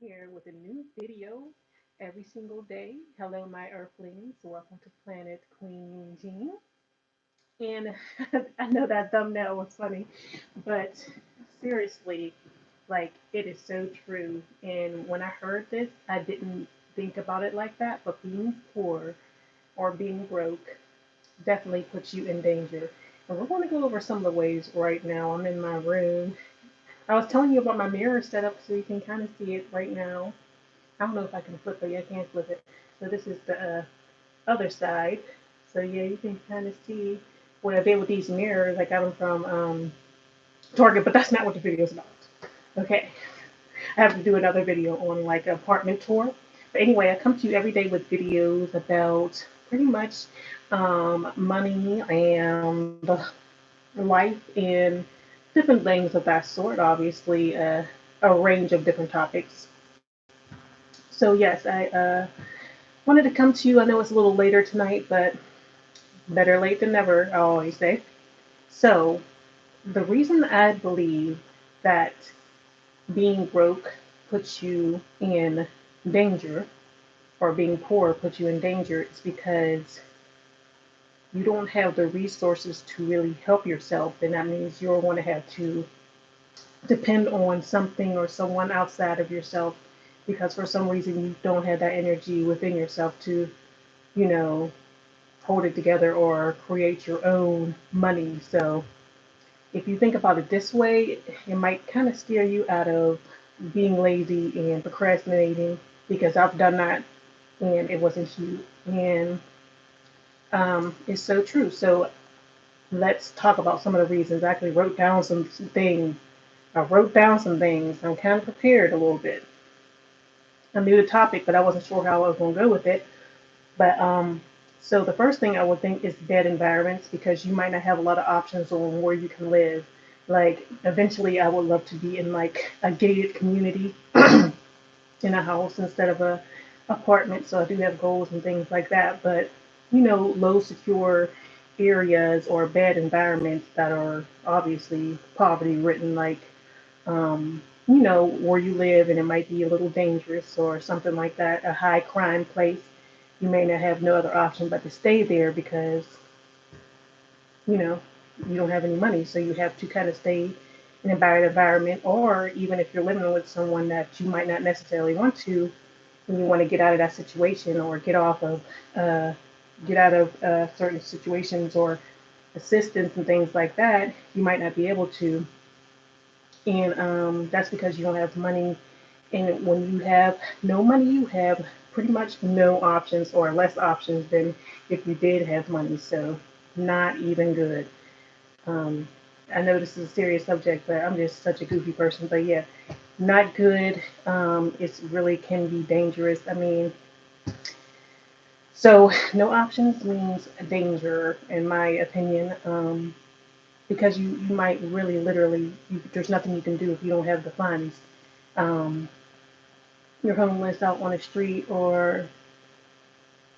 here with a new video every single day. Hello, my Earthlings. Welcome to Planet Queen Jean. And I know that thumbnail was funny, but seriously, like it is so true. And when I heard this, I didn't think about it like that, but being poor or being broke definitely puts you in danger. And we're going to go over some of the ways right now. I'm in my room. I was telling you about my mirror setup so you can kind of see it right now. I don't know if I can flip it. Yeah, I can't flip it. So this is the other side. So yeah, you can kind of see what I did with these mirrors. I got them from Target, but that's not what the video is about. Okay, I have to do another video on like an apartment tour. But anyway, I come to you every day with videos about pretty much money and life and different things of that sort. Obviously, a range of different topics. So yes, I wanted to come to you. I know it's a little later tonight, but better late than never, I always say. So, the reason I believe that being broke puts you in danger, or being poor puts you in danger, is because you don't have the resources to really help yourself. And that means you're going to have to depend on something or someone outside of yourself because for some reason you don't have that energy within yourself to, you know, hold it together or create your own money. So if you think about it this way, it might kind of steer you out of being lazy and procrastinating because I've done that and it wasn't cute. And it's so true. So let's talk about some of the reasons. I actually wrote down some things. I wrote down some things. I'm kind of prepared a little bit. I knew the topic, but I wasn't sure how I was going to go with it. But so the first thing I would think is bad environments because you might not have a lot of options on where you can live. Like eventually, I would love to be in like a gated community in a house instead of a apartment. So I do have goals and things like that. But low secure areas or bad environments that are obviously poverty written, like where you live and it might be a little dangerous or something like that, a high crime place, you may not have no other option but to stay there because, you know, you don't have any money. So you have to kind of stay in a bad environment, or even if you're living with someone that you might not necessarily want to, and you want to get out of that situation or uh, get out of certain situations or assistance and things like that, you might not be able to. And that's because you don't have money. And when you have no money, you have pretty much no options or less options than if you did have money. So, not even good. Um, I know this is a serious subject, but I'm just such a goofy person. But yeah, not good. It really can be dangerous. I mean, so no options means danger, in my opinion, because you might really literally, there's nothing you can do if you don't have the funds. Um, you're homeless out on the street, or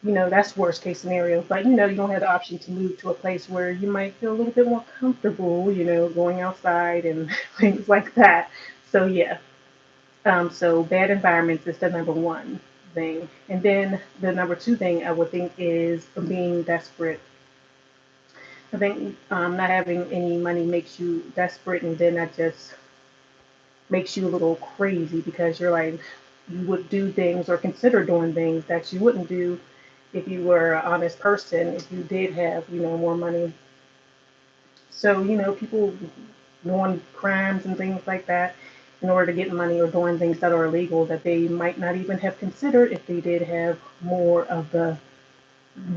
that's worst case scenario. But you don't have the option to move to a place where you might feel a little bit more comfortable, going outside and things like that. So yeah, so bad environments is the number one thing, and then the number two thing I would think is being desperate. I think not having any money makes you desperate, and then that just makes you a little crazy because you're like, you would do things or consider doing things that you wouldn't do if you were an honest person, if you did have, more money. So, people doing crimes and things like that in order to get money or doing things that are illegal that they might not even have considered if they did have more of the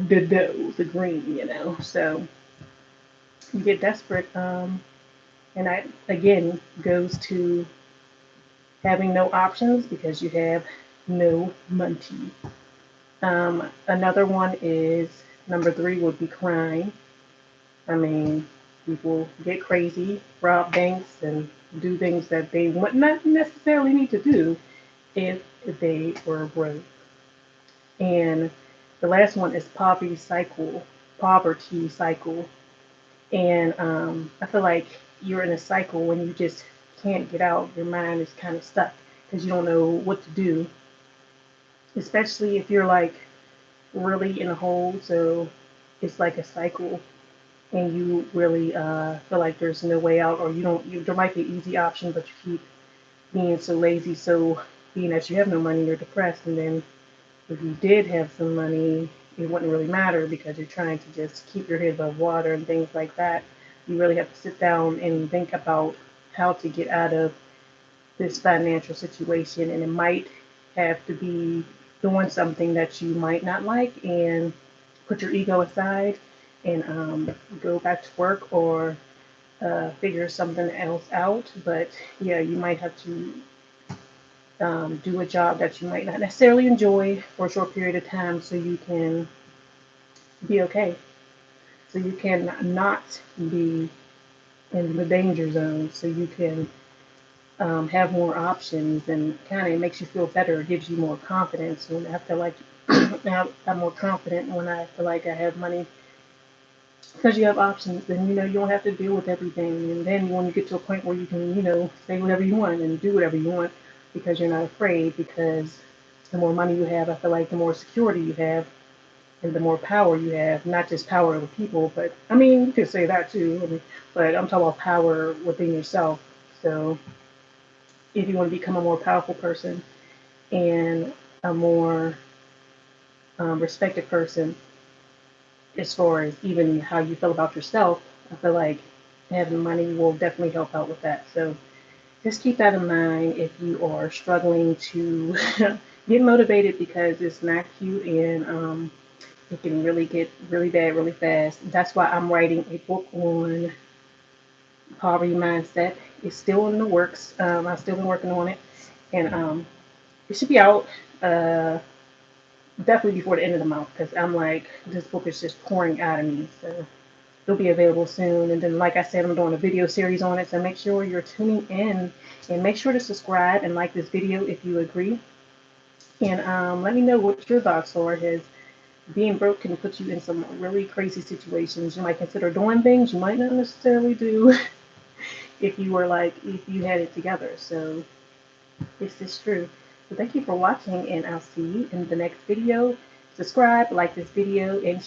dough, the green. So you get desperate. And that again goes to having no options because you have no money. Another one is number three would be crime. I mean, people get crazy, rob banks, and do things that they would not necessarily need to do if they were broke. And the last one is poverty cycle. And I feel like you're in a cycle when you just can't get out. Your mind is kind of stuck. because you don't know what to do, especially if you're like really in a hole. So it's like a cycle, and you really feel like there's no way out, or you don't. There might be an easy option, but you keep being so lazy. So being that you have no money, you're depressed, and then if you did have some money, it wouldn't really matter because you're trying to just keep your head above water and things like that. You really have to sit down and think about how to get out of this financial situation, and it might have to be doing something that you might not like and put your ego aside and go back to work or figure something else out. But yeah, you might have to do a job that you might not necessarily enjoy for a short period of time so you can be okay. So you can not be in the danger zone. So you can have more options, and kind of makes you feel better. It gives you more confidence. When I feel like I'm more confident when I feel like I have money because you have options, then you don't have to deal with everything. And then when you get to a point where you can say whatever you want and do whatever you want because you're not afraid, because the more money you have, I feel like the more security you have and the more power you have. Not just power over people, but I mean you could say that too. I mean, but I'm talking about power within yourself. So if you want to become a more powerful person and a more respected person, as far as even how you feel about yourself, I feel like having money will definitely help out with that. So just keep that in mind if you are struggling to get motivated, because it's not cute, and it can really get really bad really fast. That's why I'm writing a book on poverty mindset. It's still in the works. I've still been working on it, and it should be out definitely before the end of the month, because I'm like, this book is just pouring out of me. So it'll be available soon. And then, like I said, I'm doing a video series on it. So make sure you're tuning in, and make sure to subscribe and like this video if you agree. And let me know what your thoughts are. Has being broke can put you in some really crazy situations. You might consider doing things you might not necessarily do if you had it together. So is this true? So thank you for watching, and I'll see you in the next video. Subscribe, like this video, and